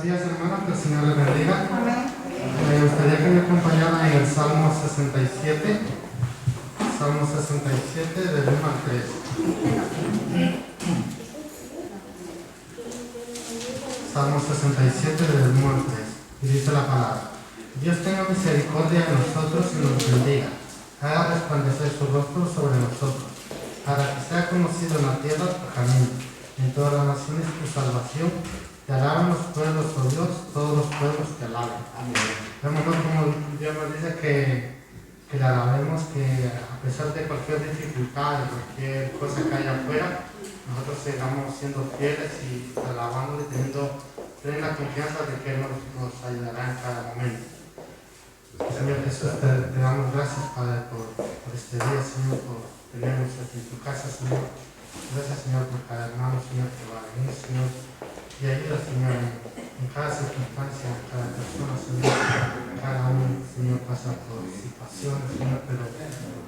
días, hermanos, que el Señor les bendiga. Amén. Me gustaría que me acompañaran en el Salmo 67. Salmo 67, del 1 al 3. Salmo 67, del 1 al 3. Y dice la palabra: Dios tenga misericordia de nosotros y nos bendiga. Haga resplandecer su rostro sobre nosotros, para que sea conocido en la tierra tu camino, en todas las naciones tu salvación. Te alaben los pueblos, oh Dios, todos los pueblos te alaben. Amén. Vemos como Dios nos dice que le alabemos, que a pesar de cualquier dificultad, de cualquier cosa que haya afuera, nosotros sigamos siendo fieles y alabándole, teniendo plena confianza de que Él nos ayudará en cada momento. Señor Jesús, te damos gracias, Padre, por este día, Señor, por tenernos aquí en tu casa, Señor. Gracias, Señor, por cada hermano, Señor, que va a venir, Señor. Y ayuda, Señor, en cada circunstancia, en cada persona, Señor. Cada uno, Señor, pasa por situaciones, Señor, pero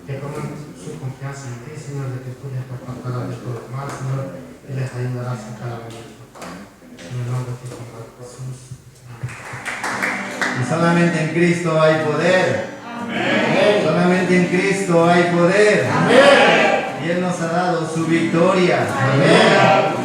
que pongan su confianza en ti, Señor, de que tú les apartarás de todo el mal, Señor, y les ayudarás en cada momento. En el nombre de tu Señor Jesús. Amén. Y solamente en Cristo hay poder. Amén. Solamente en Cristo hay poder. Amén. Y Él nos ha dado su victoria. Amén.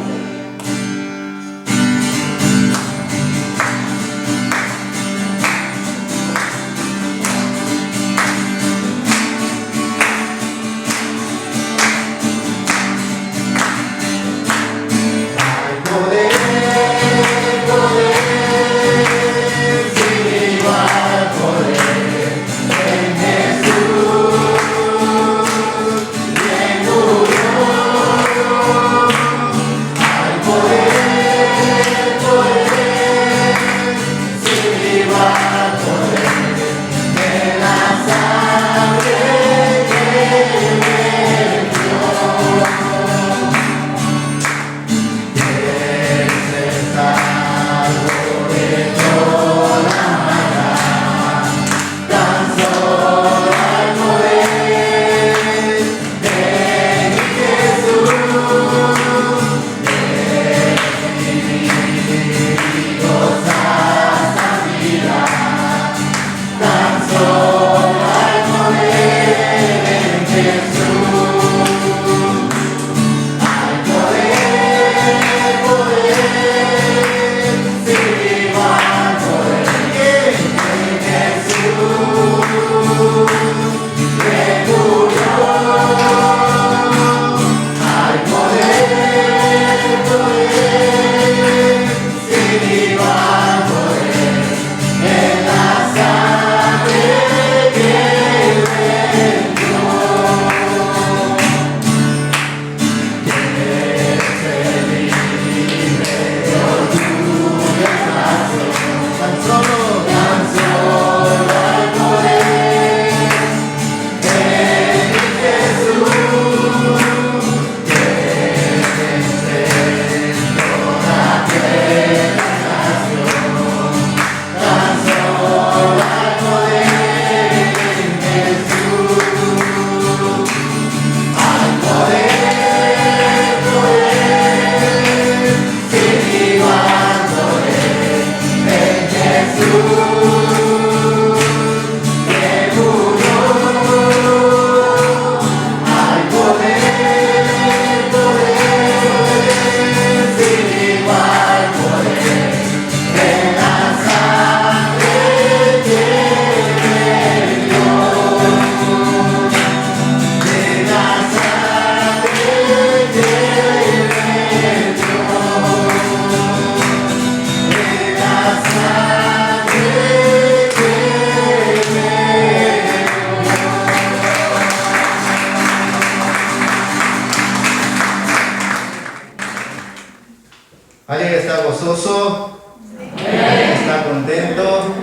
¿Alguien está gozoso? ¿Alguien está contento?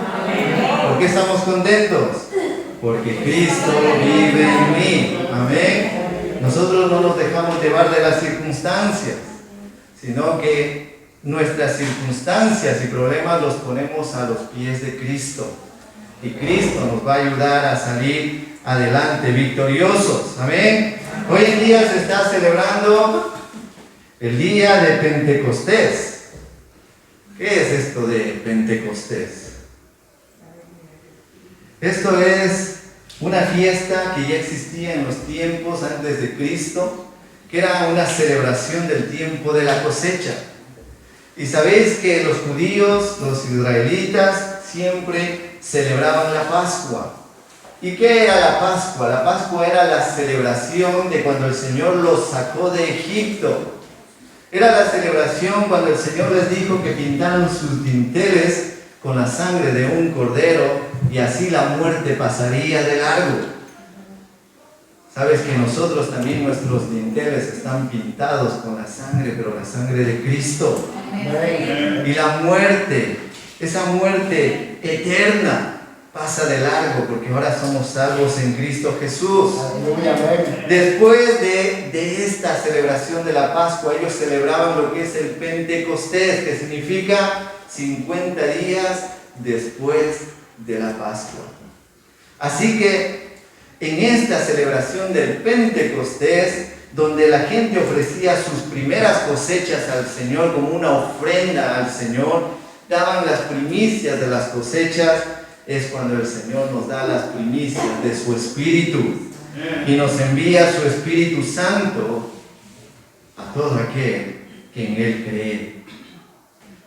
¿Por qué estamos contentos? Porque Cristo vive en mí. Amén. Nosotros no nos dejamos llevar de las circunstancias, sino que nuestras circunstancias y problemas los ponemos a los pies de Cristo. Y Cristo nos va a ayudar a salir adelante victoriosos. Amén. Hoy en día se está celebrando el día de Pentecostés, ¿Qué es esto de Pentecostés? Esto es una fiesta que ya existía en los tiempos antes de Cristo, que era una celebración del tiempo de la cosecha. Y sabéis que los judíos, los israelitas, siempre celebraban la Pascua. ¿Y qué era la Pascua? La Pascua era la celebración de cuando el Señor los sacó de Egipto. Era la celebración cuando el Señor les dijo que pintaran sus dinteles con la sangre de un cordero y así la muerte pasaría de largo. Sabes que nosotros también nuestros dinteles están pintados con la sangre, pero la sangre de Cristo. Amén. Y la muerte, esa muerte eterna, pasa de largo porque ahora somos salvos en Cristo Jesús. Después de esta celebración de la Pascua, ellos celebraban lo que es el Pentecostés, que significa 50 días después de la Pascua. Así que en esta celebración del Pentecostés, donde la gente ofrecía sus primeras cosechas al Señor como una ofrenda al Señor, daban las primicias de las cosechas, es cuando el Señor nos da las primicias de su Espíritu y nos envía su Espíritu Santo a todo aquel que en Él cree.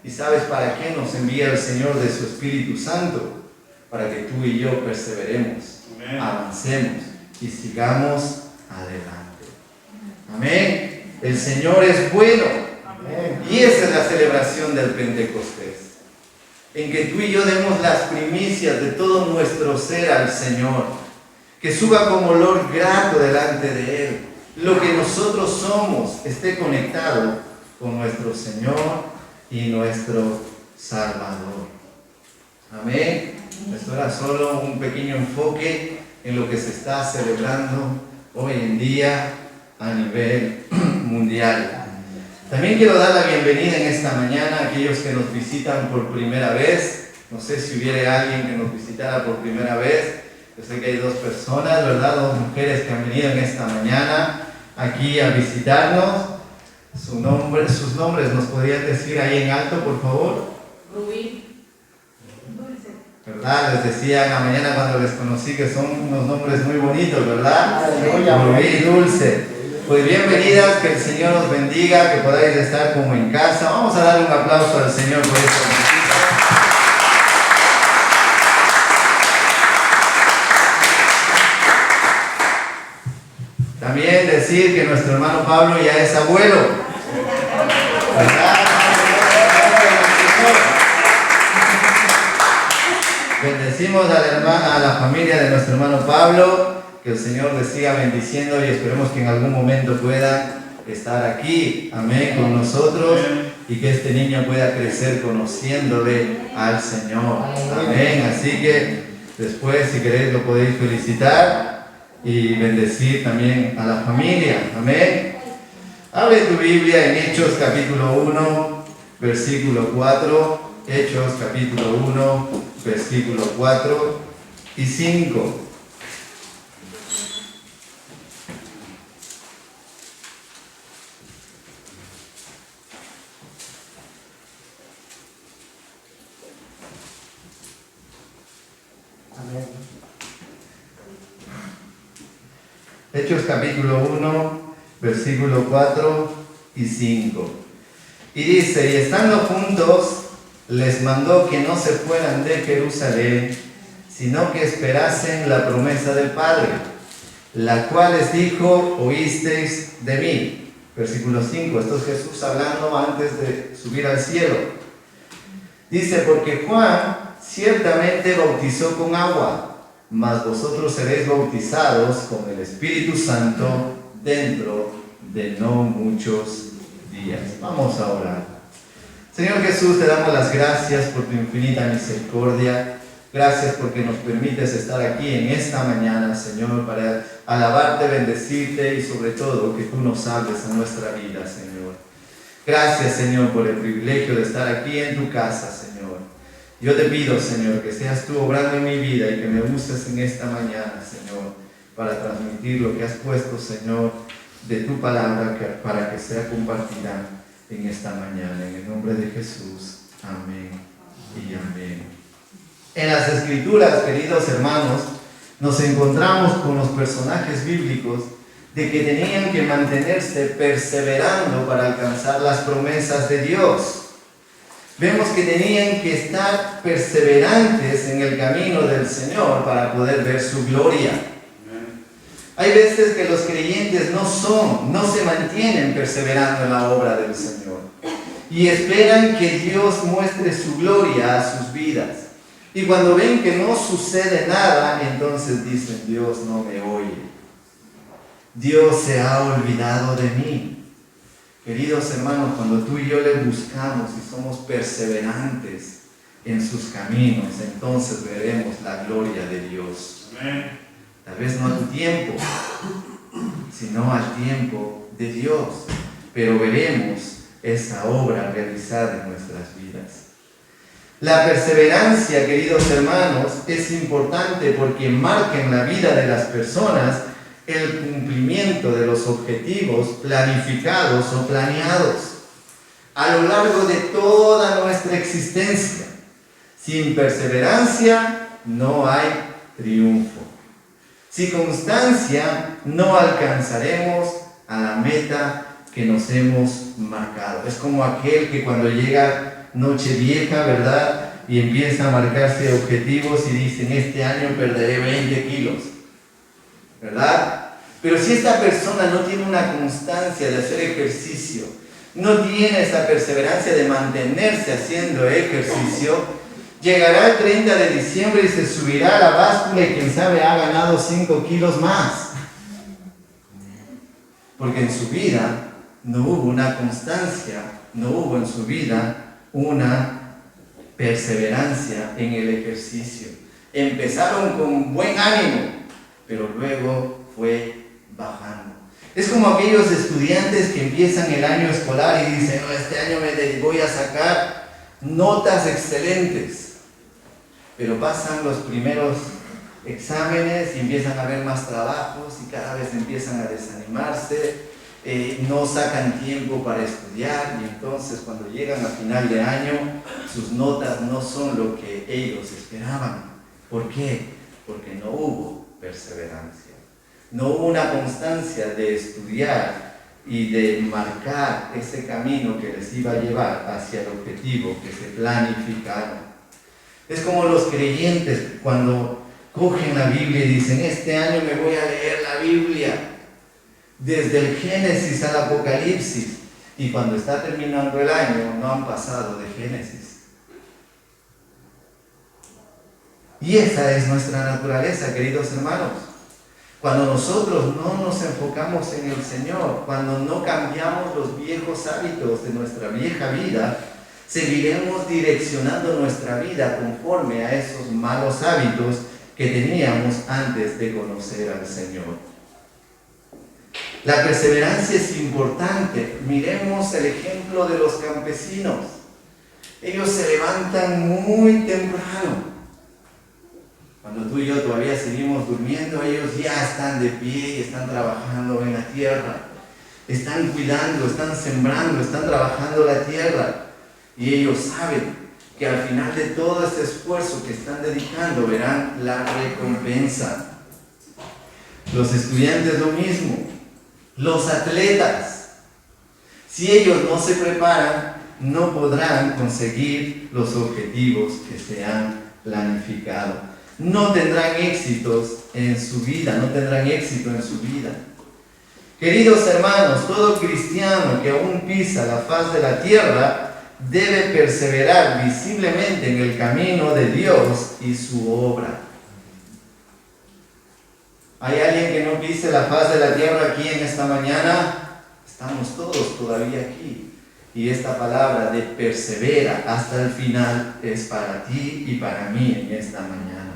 ¿Y sabes para qué nos envía el Señor de su Espíritu Santo? Para que tú y yo perseveremos, avancemos y sigamos adelante. Amén. El Señor es bueno. Y esa es la celebración del Pentecostés, en que tú y yo demos las primicias de todo nuestro ser al Señor, que suba como olor grato delante de Él. Lo que nosotros somos esté conectado con nuestro Señor y nuestro Salvador. Amén. Esto era solo un pequeño enfoque en lo que se está celebrando hoy en día a nivel mundial. También quiero dar la bienvenida en esta mañana a aquellos que nos visitan por primera vez. No sé si hubiera alguien que nos visitara por primera vez. Yo sé que hay dos personas, ¿verdad? Dos mujeres que han venido en esta mañana aquí a visitarnos. Sus nombres nos podrían decir ahí en alto, por favor. Rubí. ¿Verdad? Les decía en la mañana cuando les conocí que son unos nombres muy bonitos, ¿verdad? Aleluya. Rubí y Dulce. Pues bienvenidas, que el Señor os bendiga, que podáis estar como en casa. Vamos a dar un aplauso al Señor por esto. También decir que nuestro hermano Pablo ya es abuelo, ¿verdad? Bendecimos a la familia de nuestro hermano Pablo. Que el Señor les siga bendiciendo y esperemos que en algún momento pueda estar aquí, amén, con nosotros, y que este niño pueda crecer conociéndole al Señor, amén. Así que después, si queréis, lo podéis felicitar y bendecir también a la familia, amén. Abre tu Biblia en Hechos capítulo 1, versículo 4, Hechos capítulo 1, versículo 4 y 5. Hechos capítulo 1, versículo 4 y 5. Y dice, y estando juntos, les mandó que no se fueran de Jerusalén, sino que esperasen la promesa del Padre, la cual les dijo, oísteis de mí. Versículo 5, esto es Jesús hablando antes de subir al cielo. Dice, porque Juan ciertamente bautizó con agua, mas vosotros seréis bautizados con el Espíritu Santo dentro de no muchos días. Vamos a orar. Señor Jesús, te damos las gracias por tu infinita misericordia. Gracias porque nos permites estar aquí en esta mañana, Señor, para alabarte, bendecirte y sobre todo que tú nos hables a nuestra vida, Señor. Gracias, Señor, por el privilegio de estar aquí en tu casa, Señor. Yo te pido, Señor, que seas tú obrando en mi vida y que me uses en esta mañana, Señor, para transmitir lo que has puesto, Señor, de tu palabra para que sea compartida en esta mañana. En el nombre de Jesús. Amén y amén. En las Escrituras, queridos hermanos, nos encontramos con los personajes bíblicos de que tenían que mantenerse perseverando para alcanzar las promesas de Dios. Vemos que tenían que estar perseverantes en el camino del Señor para poder ver su gloria. Hay veces que los creyentes no se mantienen perseverando en la obra del Señor y esperan que Dios muestre su gloria a sus vidas. Y cuando ven que no sucede nada, entonces dicen: Dios no me oye. Dios se ha olvidado de mí. Queridos hermanos, cuando tú y yo le buscamos y somos perseverantes en sus caminos, entonces veremos la gloria de Dios. Amén. Tal vez no a tu tiempo, sino al tiempo de Dios. Pero veremos esa obra realizada en nuestras vidas. La perseverancia, queridos hermanos, es importante porque marca en la vida de las personas el cumplimiento de los objetivos planificados o planeados a lo largo de toda nuestra existencia. Sin perseverancia no hay triunfo. Sin constancia no alcanzaremos a la meta que nos hemos marcado. Es como aquel que cuando llega Nochevieja, ¿verdad?, y empieza a marcarse objetivos y dicen: este año perderé 20 kilos. ¿Verdad? Pero si esta persona no tiene una constancia de hacer ejercicio, no tiene esa perseverancia de mantenerse haciendo ejercicio, llegará el 30 de diciembre y se subirá a la báscula y quién sabe ha ganado 5 kilos más. Porque en su vida no hubo una constancia, no hubo en su vida una perseverancia en el ejercicio. Empezaron con buen ánimo, pero luego fue bajando. Es como aquellos estudiantes que empiezan el año escolar y dicen: este año voy a sacar notas excelentes. Pero pasan los primeros exámenes y empiezan a haber más trabajos y cada vez empiezan a desanimarse, no sacan tiempo para estudiar y entonces cuando llegan a final de año sus notas no son lo que ellos esperaban. ¿Por qué? Porque no hubo perseverancia, no hubo una constancia de estudiar y de marcar ese camino que les iba a llevar hacia el objetivo que se planificaron. Es como los creyentes cuando cogen la Biblia y dicen: este año me voy a leer la Biblia desde el Génesis al Apocalipsis, y cuando está terminando el año no han pasado de Génesis. Y esa es nuestra naturaleza, queridos hermanos. Cuando nosotros no nos enfocamos en el Señor, cuando no cambiamos los viejos hábitos de nuestra vieja vida, seguiremos direccionando nuestra vida conforme a esos malos hábitos que teníamos antes de conocer al Señor. La perseverancia es importante. Miremos el ejemplo de los campesinos. Ellos se levantan muy temprano. Cuando tú y yo todavía seguimos durmiendo, ellos ya están de pie y están trabajando en la tierra. Están cuidando, están sembrando, están trabajando la tierra. Y ellos saben que al final de todo ese esfuerzo que están dedicando verán la recompensa. Los estudiantes lo mismo. Los atletas. Si ellos no se preparan, no podrán conseguir los objetivos que se han planificado. No tendrán éxitos en su vida, no tendrán éxito en su vida. Queridos hermanos, todo cristiano que aún pisa la faz de la tierra debe perseverar visiblemente en el camino de Dios y su obra. ¿Hay alguien que no pise la faz de la tierra aquí en esta mañana? Estamos todos todavía aquí. Y esta palabra de persevera hasta el final es para ti y para mí en esta mañana.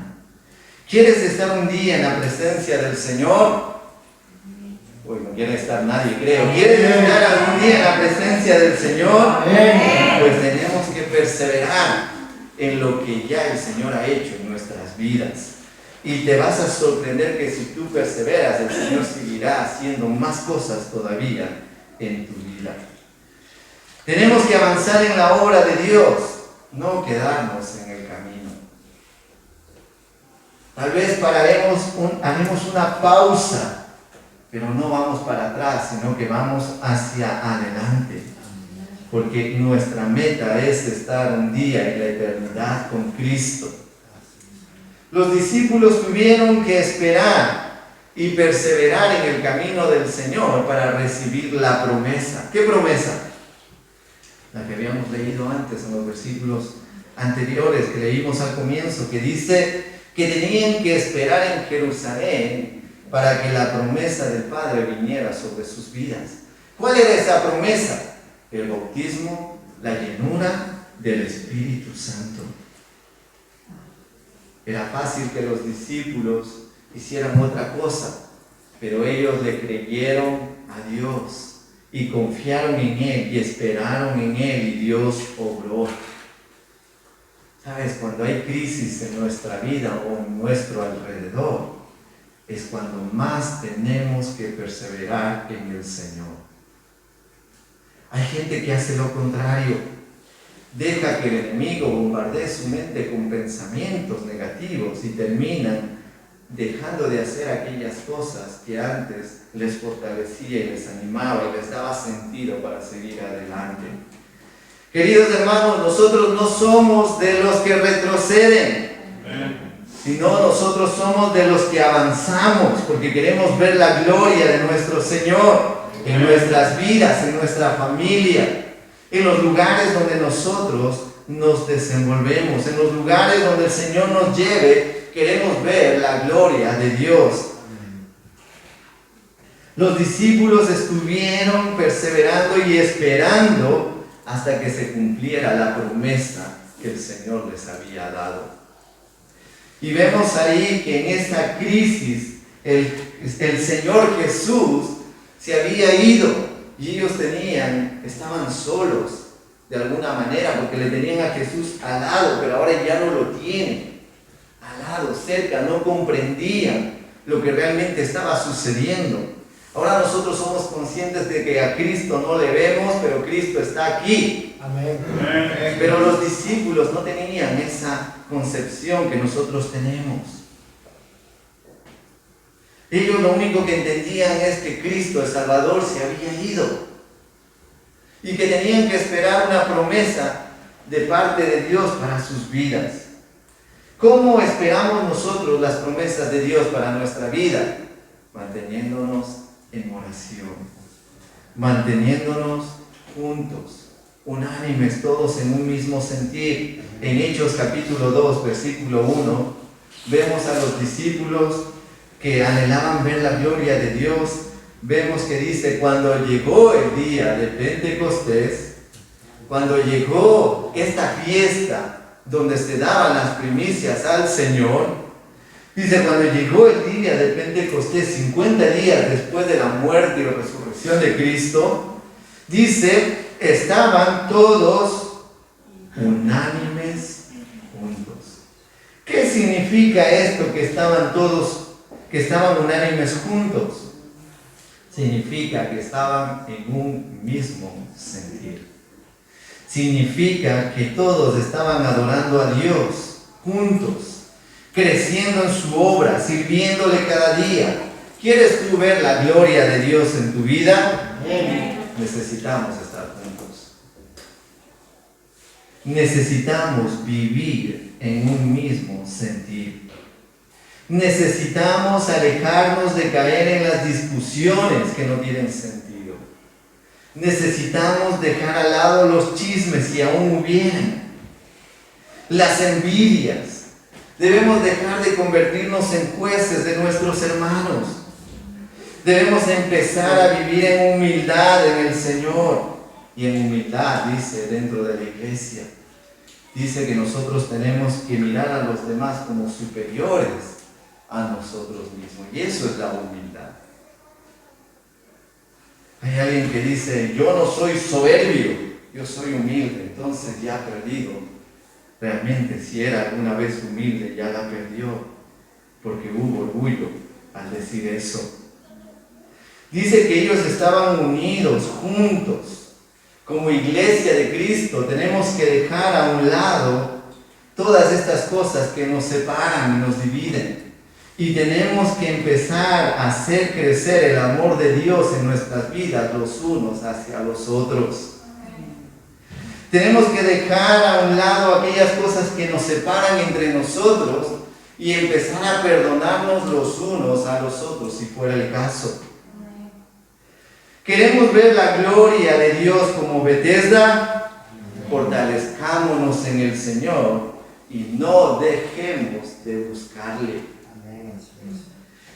¿Quieres estar un día en la presencia del Señor? Hoy no quiere estar nadie, creo. ¿Quieres estar algún día en la presencia del Señor? Pues tenemos que perseverar en lo que ya el Señor ha hecho en nuestras vidas. Y te vas a sorprender que si tú perseveras, el Señor seguirá haciendo más cosas todavía en tu vida. Tenemos que avanzar en la obra de Dios. no quedarnos en el camino. Tal vez haremos una pausa, pero no vamos para atrás, sino que vamos hacia adelante. Porque nuestra meta es estar un día en la eternidad con Cristo. Los discípulos tuvieron que esperar y perseverar en el camino del Señor para recibir la promesa. ¿Qué promesa? La que habíamos leído antes en los versículos anteriores que leímos al comienzo, que dice que tenían que esperar en Jerusalén para que la promesa del Padre viniera sobre sus vidas. ¿Cuál era esa promesa? El bautismo, la llenura del Espíritu Santo. Era fácil que los discípulos hicieran otra cosa, pero ellos le creyeron a Dios y confiaron en Él y esperaron en Él y Dios obró. ¿Sabes? Cuando hay crisis en nuestra vida o en nuestro alrededor, es cuando más tenemos que perseverar en el Señor. Hay gente que hace lo contrario. Deja que el enemigo bombardee su mente con pensamientos negativos y terminan dejando de hacer aquellas cosas que antes les fortalecía y les animaba y les daba sentido para seguir adelante. Queridos hermanos, nosotros no somos de los que retroceden, sino nosotros somos de los que avanzamos porque queremos ver la gloria de nuestro Señor en nuestras vidas, en nuestra familia, en los lugares donde nosotros nos desenvolvemos, en los lugares donde el Señor nos lleve, queremos ver la gloria de Dios. Los discípulos estuvieron perseverando y esperando hasta que se cumpliera la promesa que el Señor les había dado. Y vemos ahí que en esta crisis el Señor Jesús se había ido y ellos estaban solos de alguna manera porque le tenían a Jesús al lado, pero ahora ya no lo tienen al lado, cerca, no comprendían lo que realmente estaba sucediendo. Ahora nosotros somos conscientes de que a Cristo no le vemos, pero Cristo está aquí. Amén. Pero los discípulos no tenían esa concepción que nosotros tenemos. Ellos lo único que entendían es que Cristo, el Salvador, se había ido y que tenían que esperar una promesa de parte de Dios para sus vidas. ¿Cómo esperamos nosotros las promesas de Dios para nuestra vida? Manteniéndonos en oración, manteniéndonos juntos, unánimes, todos en un mismo sentir. En Hechos capítulo 2, versículo 1, vemos a los discípulos que anhelaban ver la gloria de Dios. Vemos que dice, cuando llegó el día de Pentecostés, cuando llegó esta fiesta donde se daban las primicias al Señor, dice, cuando llegó el día de Pentecostés, 50 días después de la muerte y la resurrección de Cristo, dice, estaban todos unánimes juntos. ¿Qué significa esto que estaban unánimes juntos? Significa que estaban en un mismo sentir. Significa que todos estaban adorando a Dios juntos, creciendo en su obra, sirviéndole cada día. ¿Quieres tú ver la gloria de Dios en tu vida? Necesitamos estar juntos. Necesitamos vivir en un mismo sentir. Necesitamos alejarnos de caer en las discusiones que no tienen sentido. Necesitamos dejar al lado los chismes si aún hubieran, las envidias. Debemos dejar de convertirnos en jueces de nuestros hermanos. Debemos empezar a vivir en humildad en el Señor. Y en humildad, dice, dentro de la iglesia, dice que nosotros tenemos que mirar a los demás como superiores a nosotros mismos. Y eso es la humildad. Hay alguien que dice, yo no soy soberbio, yo soy humilde. Entonces ya ha perdido. Realmente, si era alguna vez humilde, ya la perdió, porque hubo orgullo al decir eso. Dice que ellos estaban unidos, juntos, como iglesia de Cristo, tenemos que dejar a un lado todas estas cosas que nos separan y nos dividen. Y tenemos que empezar a hacer crecer el amor de Dios en nuestras vidas, los unos hacia los otros. Tenemos que dejar a un lado aquellas cosas que nos separan entre nosotros y empezar a perdonarnos los unos a los otros, si fuera el caso. ¿Queremos ver la gloria de Dios como Bethesda? Fortalezcámonos en el Señor y no dejemos de buscarle.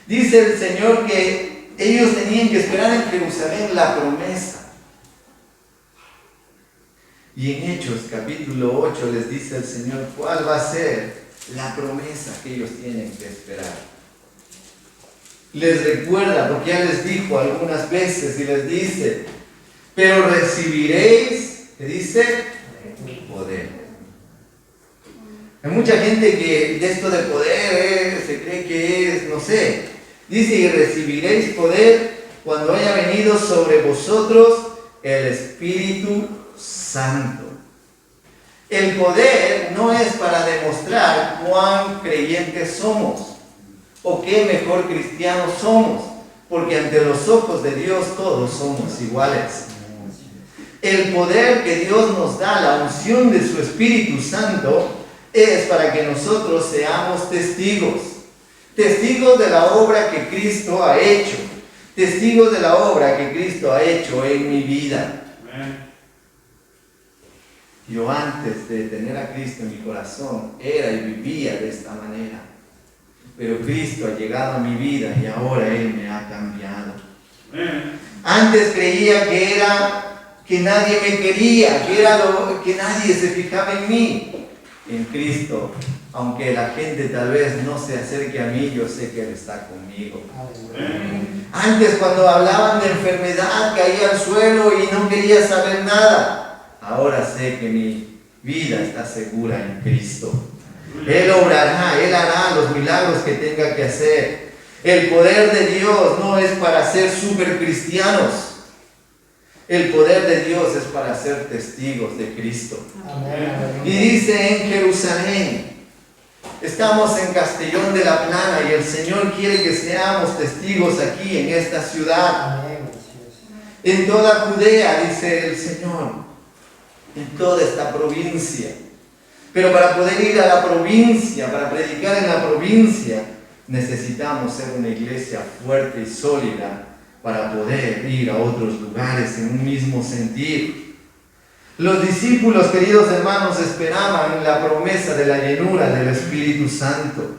Dice el Señor que ellos tenían que esperar en Jerusalén la promesa. Y en Hechos capítulo 8 les dice el Señor cuál va a ser la promesa que ellos tienen que esperar. Les recuerda, porque ya les dijo algunas veces y les dice, pero recibiréis, ¿qué dice? Poder. Hay mucha gente que de esto de poder se cree que es, no sé, dice, y recibiréis poder cuando haya venido sobre vosotros el Espíritu Santo. El poder no es para demostrar cuán creyentes somos o qué mejor cristianos somos, porque ante los ojos de Dios todos somos iguales. El poder que Dios nos da, la unción de su Espíritu Santo, es para que nosotros seamos testigos. Testigos de la obra que Cristo ha hecho. Testigos de la obra que Cristo ha hecho en mi vida. Yo antes de tener a Cristo en mi corazón era y vivía de esta manera. Pero Cristo ha llegado a mi vida y ahora Él me ha cambiado. Antes creía que nadie me quería, que nadie se fijaba en mí. En Cristo, aunque la gente tal vez no se acerque a mí, yo sé que Él está conmigo. Antes, cuando hablaban de enfermedad, caía al suelo y no quería saber nada. Ahora sé que mi vida está segura en Cristo. Él obrará, Él hará los milagros que tenga que hacer. El poder de Dios no es para ser super cristianos. El poder de Dios es para ser testigos de Cristo. Amén. Y dice en Jerusalén, estamos en Castellón de la Plana y el Señor quiere que seamos testigos aquí en esta ciudad. Amén. En toda Judea, dice el Señor, en toda esta provincia. Pero para poder ir a la provincia, para predicar en la provincia, necesitamos ser una iglesia fuerte y sólida para poder ir a otros lugares en un mismo sentir. Los discípulos, queridos hermanos, esperaban la promesa de la llenura del Espíritu Santo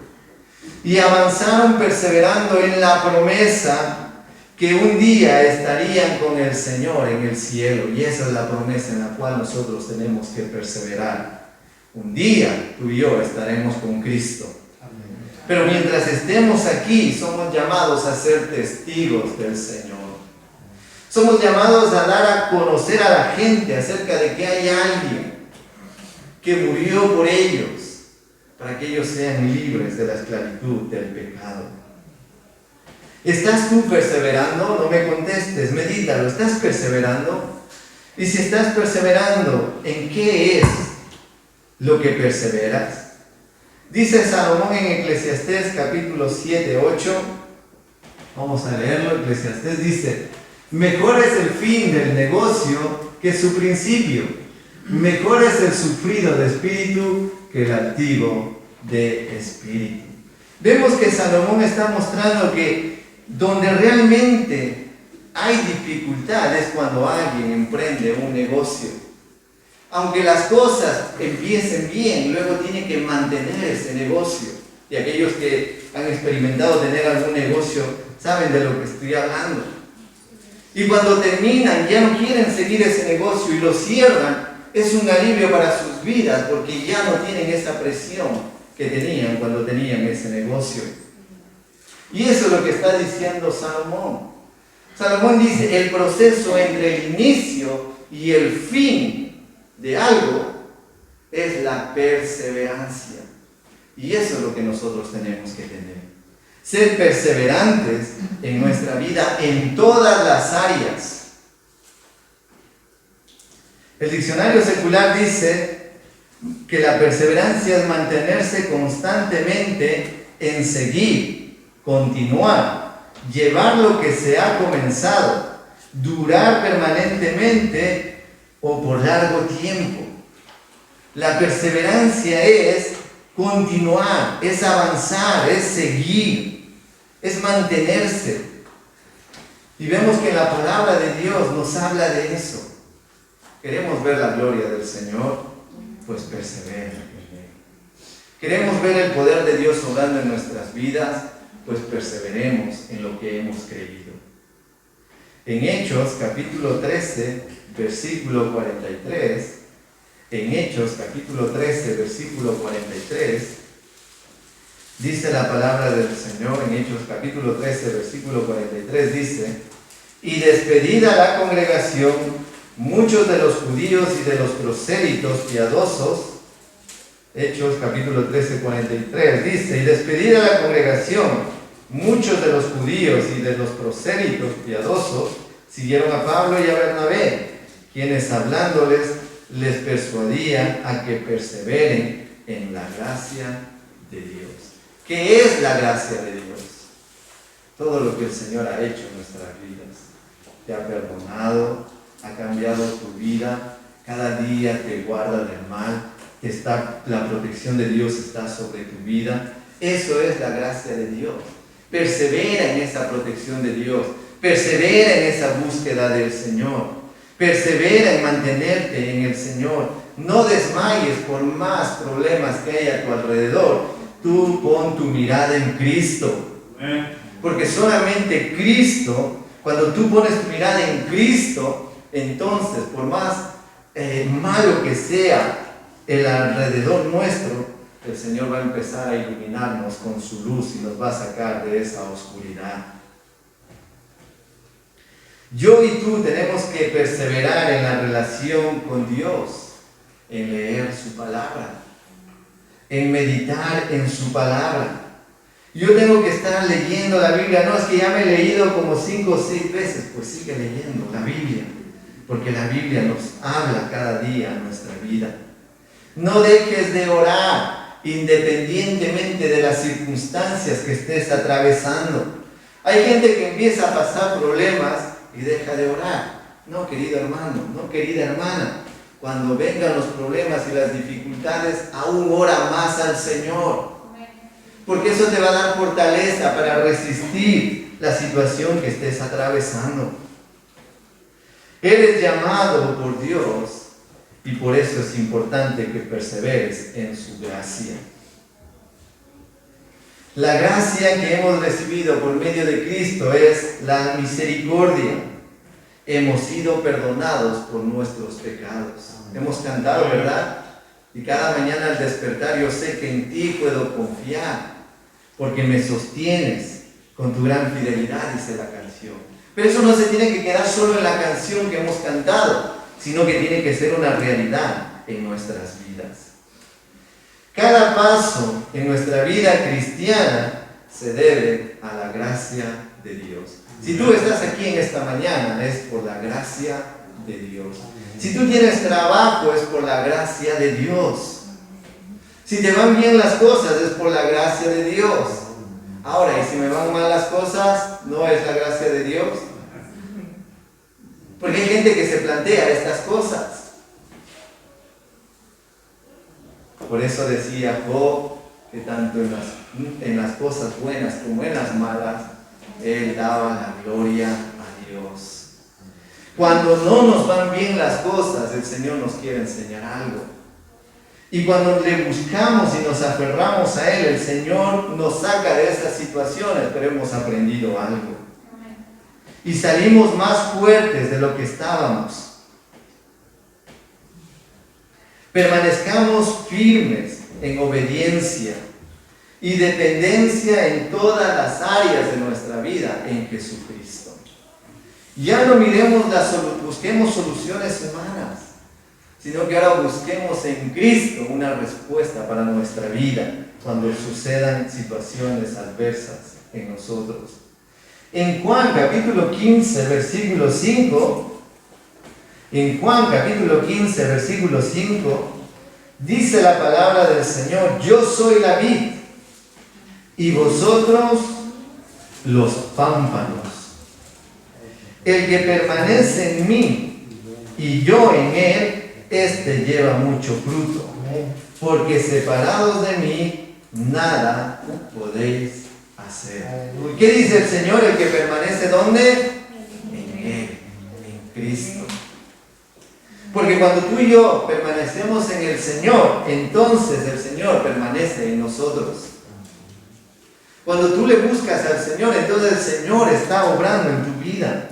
y avanzaron perseverando en la promesa que un día estarían con el Señor en el cielo, y esa es la promesa en la cual nosotros tenemos que perseverar. Un día tú y yo estaremos con Cristo. Pero mientras estemos aquí, somos llamados a ser testigos del Señor. Somos llamados a dar a conocer a la gente acerca de que hay alguien que murió por ellos, para que ellos sean libres de la esclavitud del pecado. ¿Estás tú perseverando? No me contestes, medítalo. ¿Estás perseverando? Y si estás perseverando, ¿en qué es lo que perseveras? Dice Salomón en Eclesiastés capítulo 7, 8, vamos a leerlo. Eclesiastés dice, mejor es el fin del negocio que su principio, mejor es el sufrido de espíritu que el altivo de espíritu. Vemos que Salomón está mostrando que donde realmente hay dificultad es cuando alguien emprende un negocio. Aunque las cosas empiecen bien, luego tiene que mantener ese negocio. Y aquellos que han experimentado tener algún negocio saben de lo que estoy hablando. Y cuando terminan, ya no quieren seguir ese negocio y lo cierran, es un alivio para sus vidas porque ya no tienen esa presión que tenían cuando tenían ese negocio. Y eso es lo que está diciendo Salomón. Salomón dice, el proceso entre el inicio y el fin de algo es la perseverancia. Y eso es lo que nosotros tenemos que tener. Ser perseverantes en nuestra vida en todas las áreas. El diccionario secular dice que la perseverancia es mantenerse constantemente en seguir, continuar, llevar lo que se ha comenzado, durar permanentemente o por largo tiempo. La perseverancia es continuar, es avanzar, es seguir, es mantenerse. Y vemos que la palabra de Dios nos habla de eso. Queremos ver la gloria del Señor, pues persevera. Queremos ver el poder de Dios obrando en nuestras vidas, pues perseveremos en lo que hemos creído. En Hechos capítulo 13, versículo 43, en Hechos capítulo 13, versículo 43, dice la palabra del Señor, en Hechos capítulo 13, versículo 43, dice: y despedida la congregación, muchos de los judíos y de los prosélitos piadosos, Hechos capítulo 13, 43, dice: y despedida la congregación, muchos de los judíos y de los prosélitos piadosos siguieron a Pablo y a Bernabé, quienes hablándoles les persuadían a que perseveren en la gracia de Dios. ¿Qué es la gracia de Dios? Todo lo que el Señor ha hecho en nuestras vidas. Te ha perdonado, ha cambiado tu vida, cada día te guarda del mal, la protección de Dios está sobre tu vida. Eso es la gracia de Dios. Persevera en esa protección de Dios, persevera en esa búsqueda del Señor. Persevera en mantenerte en el Señor. No desmayes por más problemas que hay a tu alrededor. Tú pon tu mirada en Cristo. Porque solamente Cristo, cuando tú pones tu mirada en Cristo, entonces por más malo que sea el alrededor nuestro, el Señor va a empezar a iluminarnos con su luz y nos va a sacar de esa oscuridad. Yo y tú tenemos que perseverar en la relación con Dios, en leer su palabra, en meditar en su palabra. Yo tengo que estar leyendo la Biblia. No, es que ya me he leído como 5 o 6 veces. Pues sigue leyendo la Biblia, porque la Biblia nos habla cada día en nuestra vida. No dejes de orar independientemente de las circunstancias que estés atravesando. Hay gente que empieza a pasar problemas y deja de orar. No, querido hermano, no, querida hermana, cuando vengan los problemas y las dificultades, aún ora más al Señor, porque eso te va a dar fortaleza para resistir la situación que estés atravesando. Eres llamado por Dios y por eso es importante que perseveres en su gracia. La gracia que hemos recibido por medio de Cristo es la misericordia. Hemos sido perdonados por nuestros pecados. Hemos cantado, ¿verdad? Y cada mañana al despertar yo sé que en ti puedo confiar, porque me sostienes con tu gran fidelidad, dice la canción. Pero eso no se tiene que quedar solo en la canción que hemos cantado, sino que tiene que ser una realidad en nuestras vidas. Cada paso en nuestra vida cristiana se debe a la gracia de Dios. Si tú estás aquí en esta mañana, es por la gracia de Dios. Si tú tienes trabajo, es por la gracia de Dios. Si te van bien las cosas, es por la gracia de Dios. Ahora, ¿y si me van mal las cosas, no es la gracia de Dios? Porque hay gente que se plantea estas cosas. Por eso decía Job que tanto en las cosas buenas como en las malas, él daba la gloria a Dios. Cuando no nos van bien las cosas, el Señor nos quiere enseñar algo. Y cuando le buscamos y nos aferramos a Él, el Señor nos saca de esas situaciones, pero hemos aprendido algo. Y salimos más fuertes de lo que estábamos. Permanezcamos firmes en obediencia y dependencia en todas las áreas de nuestra vida en Jesucristo. Ya no busquemos soluciones humanas, sino que ahora busquemos en Cristo una respuesta para nuestra vida cuando sucedan situaciones adversas en nosotros. En Juan capítulo 15, versículo 5, En Juan capítulo 15, versículo 5, dice la palabra del Señor: yo soy la vid y vosotros los pámpanos. El que permanece en mí y yo en él, este lleva mucho fruto, porque separados de mí nada podéis hacer. ¿Qué dice el Señor? El que permanece ¿dónde? En él, en Cristo. Porque cuando tú y yo permanecemos en el Señor, entonces el Señor permanece en nosotros. Cuando tú le buscas al Señor, entonces el Señor está obrando en tu vida.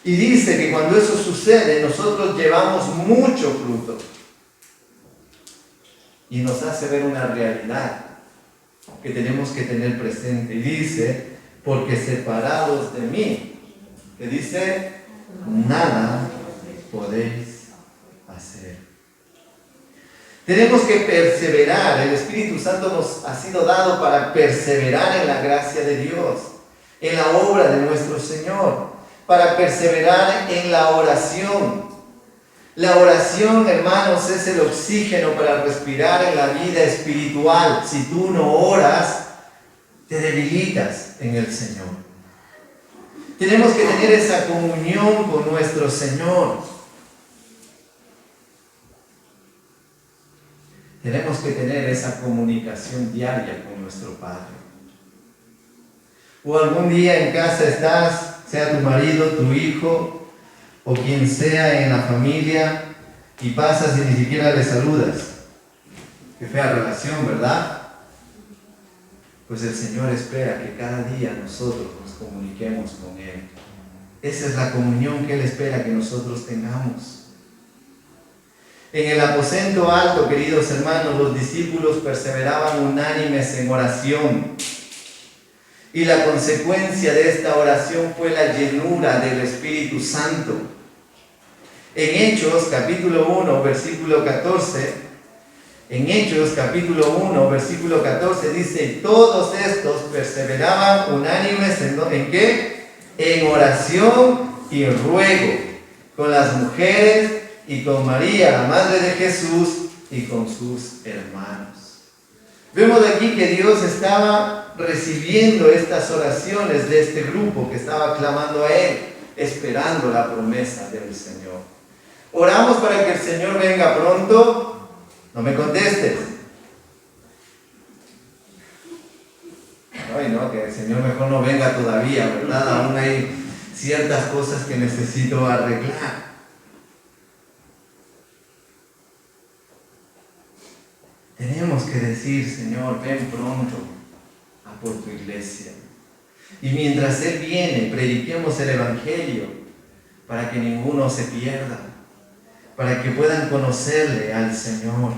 Y dice que cuando eso sucede, nosotros llevamos mucho fruto. Y nos hace ver una realidad que tenemos que tener presente. Y dice, porque separados de mí, que dice, nada podéis hacer. Tenemos que perseverar. El Espíritu Santo nos ha sido dado para perseverar en la gracia de Dios, en la obra de nuestro Señor, para perseverar en la oración. La oración, hermanos, es el oxígeno para respirar en la vida espiritual. Si tú no oras, te debilitas en el Señor. Tenemos que tener esa comunión con nuestro Señor. Tenemos que tener esa comunicación diaria con nuestro Padre. O algún día en casa estás, sea tu marido, tu hijo, o quien sea en la familia, y pasas y ni siquiera le saludas. Qué fea relación, ¿verdad? Pues el Señor espera que cada día nosotros nos comuniquemos con Él. Esa es la comunión que Él espera que nosotros tengamos. En el aposento alto, queridos hermanos, los discípulos perseveraban unánimes en oración. Y la consecuencia de esta oración fue la llenura del Espíritu Santo. En Hechos capítulo 1, versículo 14, dice, todos estos perseveraban unánimes ¿en qué? En oración y ruego, con las mujeres y con María, la madre de Jesús, y con sus hermanos. Vemos de aquí que Dios estaba recibiendo estas oraciones de este grupo que estaba clamando a Él, esperando la promesa del Señor. Oramos para que el Señor venga pronto. No me contestes. Ay, no, que el Señor mejor no venga todavía, ¿verdad? Aún hay ciertas cosas que necesito arreglar. Tenemos que decir, Señor, ven pronto a por tu iglesia. Y mientras Él viene, prediquemos el Evangelio para que ninguno se pierda, para que puedan conocerle al Señor.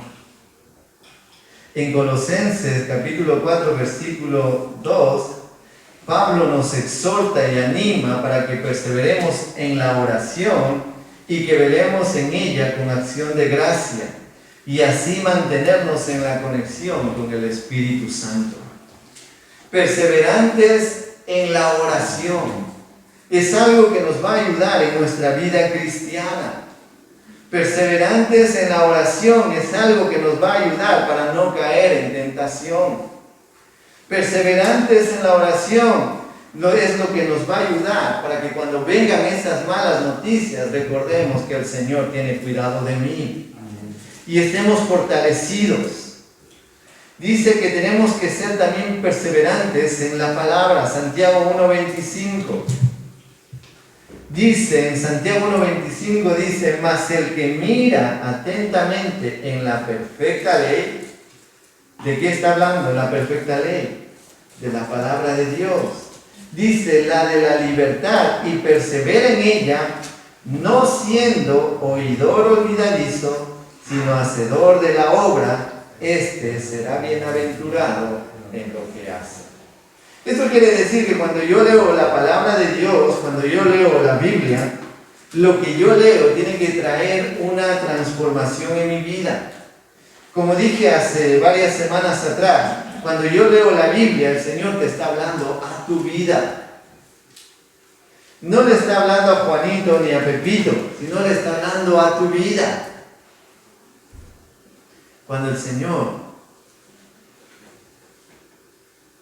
En Colosenses capítulo 4, versículo 2, Pablo nos exhorta y anima para que perseveremos en la oración y que velemos en ella con acción de gracia, y así mantenernos en la conexión con el Espíritu Santo. Perseverantes en la oración es algo que nos va a ayudar en nuestra vida cristiana. Perseverantes en la oración es algo que nos va a ayudar para no caer en tentación. Perseverantes en la oración es lo que nos va a ayudar para que cuando vengan esas malas noticias recordemos que el Señor tiene cuidado de mí y estemos fortalecidos. Dice que tenemos que ser también perseverantes en la palabra. Santiago 1:25. Dice, en Santiago 1:25 dice, mas el que mira atentamente en la perfecta ley, ¿de qué está hablando? La perfecta ley, de la palabra de Dios. Dice, la de la libertad, y persevera en ella, no siendo oidor olvidadizo, sino hacedor de la obra, este será bienaventurado en lo que hace. Esto quiere decir que cuando yo leo la palabra de Dios, cuando yo leo la Biblia, lo que yo leo tiene que traer una transformación en mi vida. Como dije hace varias semanas atrás, cuando yo leo la Biblia, el Señor te está hablando a tu vida. No le está hablando a Juanito ni a Pepito, sino le está hablando a tu vida. Cuando el Señor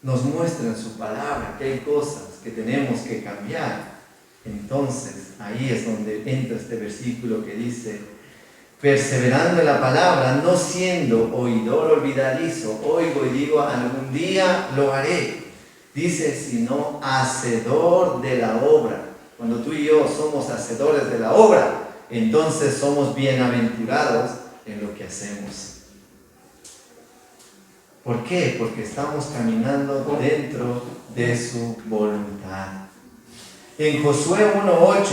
nos muestra en su palabra que hay cosas que tenemos que cambiar, entonces ahí es donde entra este versículo que dice: perseverando en la palabra, no siendo oidor olvidadizo, oigo y digo algún día lo haré. Dice, sino hacedor de la obra. Cuando tú y yo somos hacedores de la obra, entonces somos bienaventurados en lo que hacemos. ¿Por qué? Porque estamos caminando dentro de su voluntad. En Josué 1:8,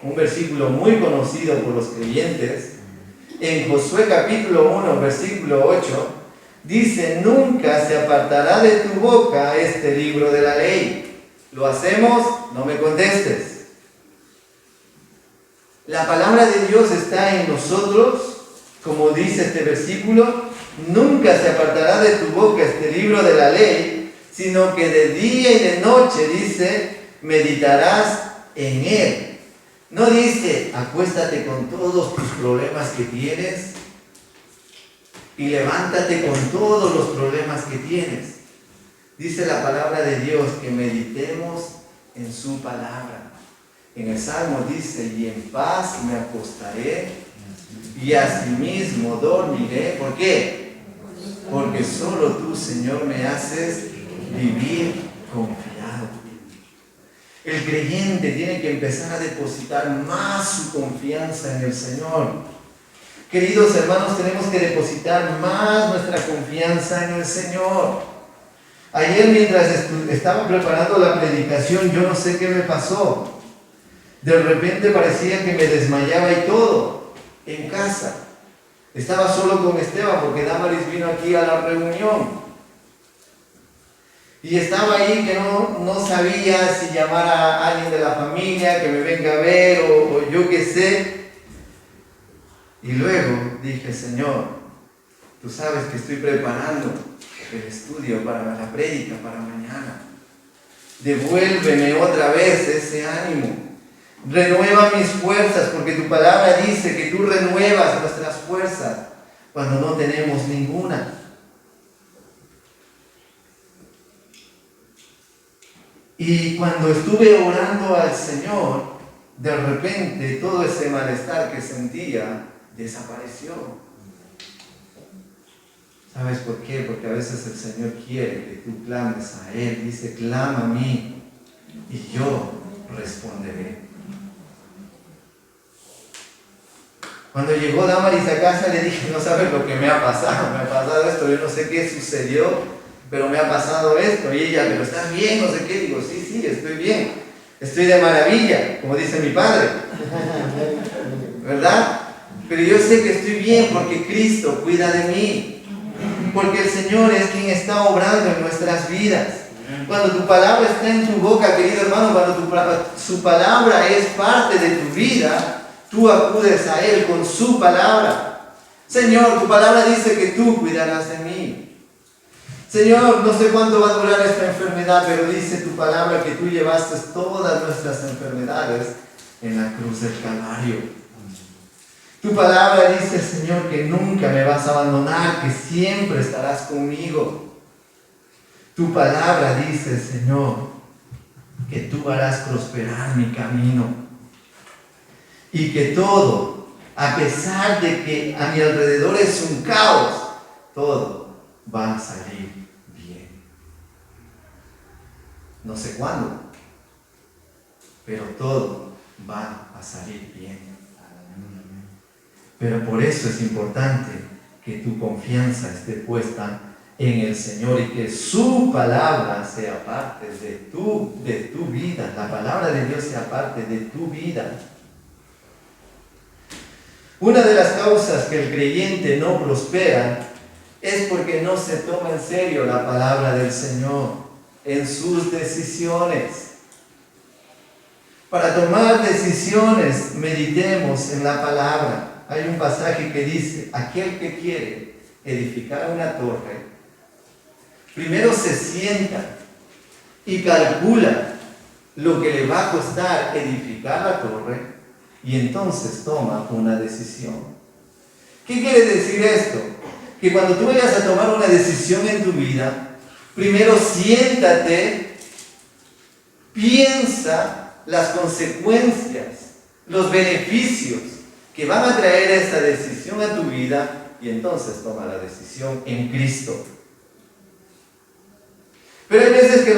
un versículo muy conocido por los creyentes, en Josué capítulo 1, versículo 8, dice: nunca se apartará de tu boca este libro de la ley. ¿Lo hacemos? No me contestes. La palabra de Dios está en nosotros, como dice este versículo: nunca se apartará de tu boca este libro de la ley, sino que de día y de noche, dice, meditarás en él. No dice, acuéstate con todos tus problemas que tienes y levántate con todos los problemas que tienes. Dice la palabra de Dios que meditemos en su palabra. En el Salmo dice: y en paz me acostaré y asimismo dormiré. ¿Por qué? Porque solo tú, Señor, me haces vivir confiado. El creyente tiene que empezar a depositar más su confianza en el Señor. Queridos hermanos, tenemos que depositar más nuestra confianza en el Señor. Ayer, mientras estaba preparando la predicación, yo no sé qué me pasó. De repente parecía que me desmayaba y todo en casa. Estaba solo con Esteban porque Damaris vino aquí a la reunión. Y estaba ahí que no sabía si llamar a alguien de la familia que me venga a ver o yo qué sé. Y luego dije: Señor, tú sabes que estoy preparando el estudio para la prédica para mañana. Devuélveme otra vez ese ánimo. Renueva mis fuerzas, porque tu palabra dice que tú renuevas nuestras fuerzas cuando no tenemos ninguna. Y cuando estuve orando al Señor, de repente todo ese malestar que sentía desapareció. ¿Sabes por qué? Porque a veces el Señor quiere que tú clames a Él. Dice: clama a mí y yo responderé. Cuando llegó Damaris a casa, le dije: no sabes lo que me ha pasado. Me ha pasado esto, yo no sé qué sucedió, pero me ha pasado esto. Y ella: pero estás bien, no sé qué. Digo: sí, estoy bien. Estoy de maravilla, como dice mi padre. ¿Verdad? Pero yo sé que estoy bien porque Cristo cuida de mí. Porque el Señor es quien está obrando en nuestras vidas. Cuando tu palabra está en tu boca, querido hermano, cuando su palabra es parte de tu vida, tú acudes a Él con su palabra. Señor, tu palabra dice que tú cuidarás de mí. Señor, no sé cuánto va a durar esta enfermedad, pero dice tu palabra que tú llevaste todas nuestras enfermedades en la cruz del Calvario. Tu palabra dice, Señor, que nunca me vas a abandonar, que siempre estarás conmigo. Tu palabra dice, Señor, que tú harás prosperar mi camino. Y que todo, a pesar de que a mi alrededor es un caos, todo va a salir bien. No sé cuándo, pero todo va a salir bien. Pero por eso es importante que tu confianza esté puesta en el Señor y que su palabra sea parte de tu vida. La palabra de Dios sea parte de tu vida. Una de las causas que el creyente no prospera es porque no se toma en serio la palabra del Señor en sus decisiones. Para tomar decisiones, meditemos en la palabra. Hay un pasaje que dice, aquel que quiere edificar una torre, primero se sienta y calcula lo que le va a costar edificar la torre y entonces toma una decisión. ¿Qué quiere decir esto? Que cuando tú vayas a tomar una decisión en tu vida, primero siéntate, piensa las consecuencias, los beneficios que van a traer esta decisión a tu vida y entonces toma la decisión en Cristo. Pero hay veces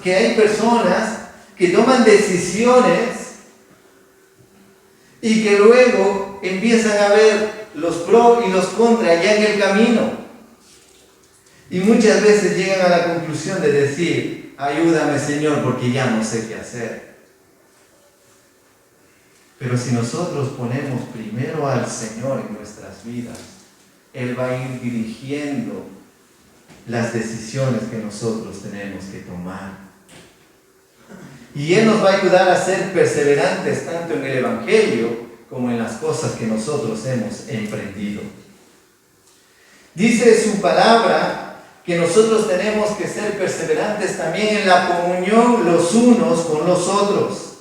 que hay personas que toman decisiones y que luego empiezan a ver los pros y los contras ya en el camino. Y muchas veces llegan a la conclusión de decir, ayúdame Señor porque ya no sé qué hacer. Pero si nosotros ponemos primero al Señor en nuestras vidas, Él va a ir dirigiendo las decisiones que nosotros tenemos que tomar. Y Él nos va a ayudar a ser perseverantes tanto en el Evangelio como en las cosas que nosotros hemos emprendido. Dice su palabra que nosotros tenemos que ser perseverantes también en la comunión los unos con los otros.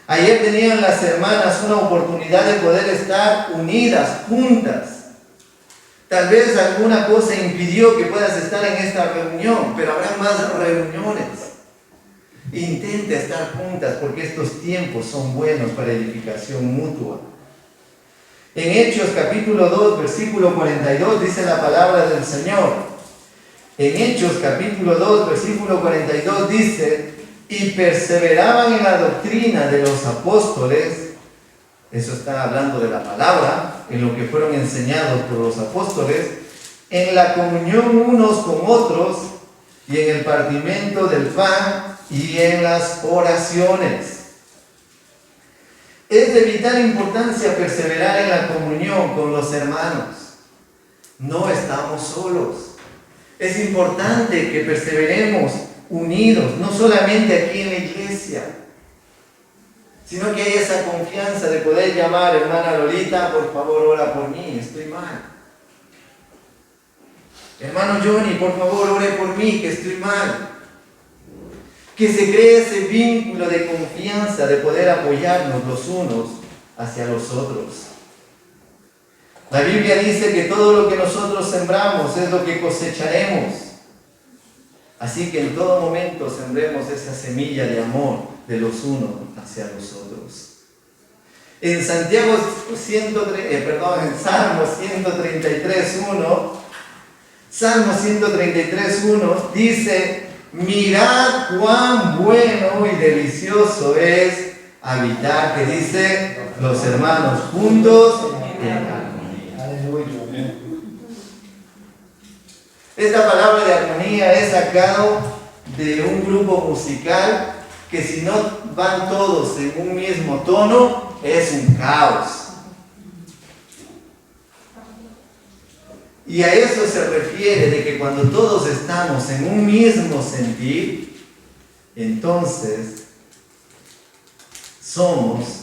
Ayer tenían las hermanas una oportunidad de poder estar unidas, juntas. Tal vez alguna cosa impidió que puedas estar en esta reunión, pero habrá más reuniones. Intenta estar juntas porque estos tiempos son buenos para edificación mutua. En Hechos capítulo 2, versículo 42 dice la palabra del Señor. En Hechos capítulo 2, versículo 42 dice, y perseveraban en la doctrina de los apóstoles. Eso está hablando de la palabra, en lo que fueron enseñados por los apóstoles, en la comunión unos con otros y en el partimiento del pan y en las oraciones. Es de vital importancia perseverar en la comunión con los hermanos. No estamos solos. Es importante que perseveremos unidos, no solamente aquí en la iglesia, sino que hay esa confianza de poder llamar, hermana Lolita, por favor ora por mí, estoy mal. Hermano Johnny, por favor ore por mí, que estoy mal. Que se cree ese vínculo de confianza, de poder apoyarnos los unos hacia los otros. La Biblia dice que todo lo que nosotros sembramos es lo que cosecharemos. Así que en todo momento sembremos esa semilla de amor de los unos hacia los otros. En Salmo 133:1, Salmo 133:1 dice, mirad cuán bueno y delicioso es habitar, que dice, los hermanos juntos en armonía. Aleluya. Esta palabra de armonía es sacado de un grupo musical que si no van todos en un mismo tono, es un caos. Y a eso se refiere de que cuando todos estamos en un mismo sentir, entonces somos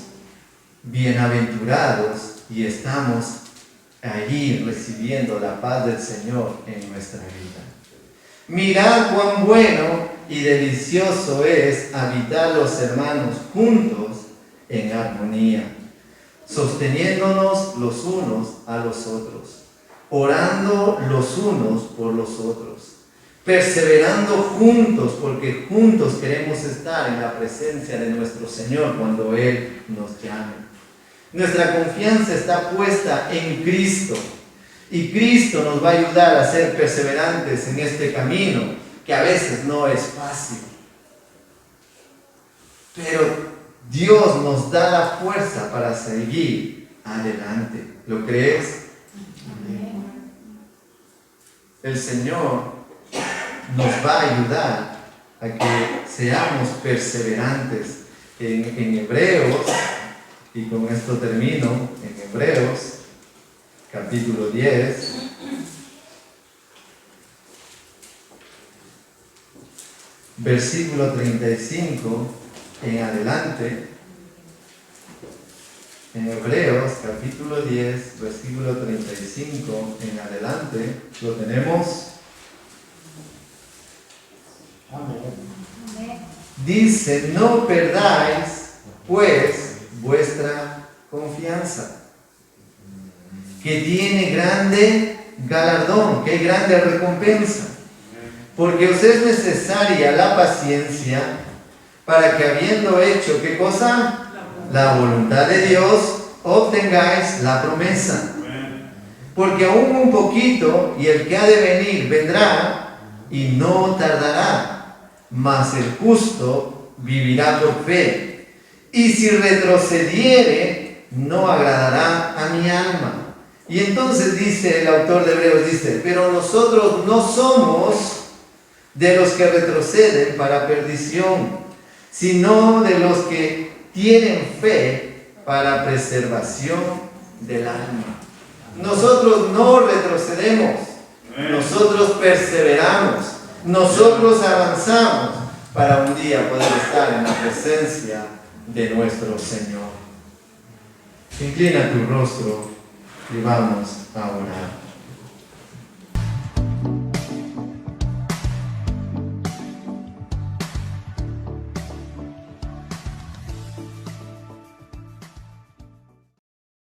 bienaventurados y estamos allí recibiendo la paz del Señor en nuestra vida. Mirad cuán bueno y delicioso es habitar los hermanos juntos en armonía, sosteniéndonos los unos a los otros, orando los unos por los otros, perseverando juntos, porque juntos queremos estar en la presencia de nuestro Señor cuando Él nos llame. Nuestra confianza está puesta en Cristo y Cristo nos va a ayudar a ser perseverantes en este camino que a veces no es fácil. Pero Dios nos da la fuerza para seguir adelante. ¿Lo crees? Amén. El Señor nos va a ayudar a que seamos perseverantes en Hebreos. Y con esto termino, en Hebreos, capítulo 10, versículo 35 en adelante. En Hebreos, capítulo 10, versículo 35 en adelante, lo tenemos. Amén. dice, no perdáis pues vuestra confianza, que tiene grande galardón, que hay grande recompensa, porque os es necesaria la paciencia para que habiendo hecho, ¿qué cosa? La voluntad de Dios, obtengáis la promesa. Porque aún un poquito, y el que ha de venir vendrá, y no tardará, mas el justo vivirá por fe. Y si retrocediere, no agradará a mi alma. Y entonces dice el autor de Hebreos, dice, pero nosotros no somos de los que retroceden para perdición, sino de los que tienen fe para preservación del alma. Nosotros no retrocedemos, nosotros perseveramos, nosotros avanzamos para un día poder estar en la presencia de nuestro Señor. Inclina tu rostro y vamos a orar.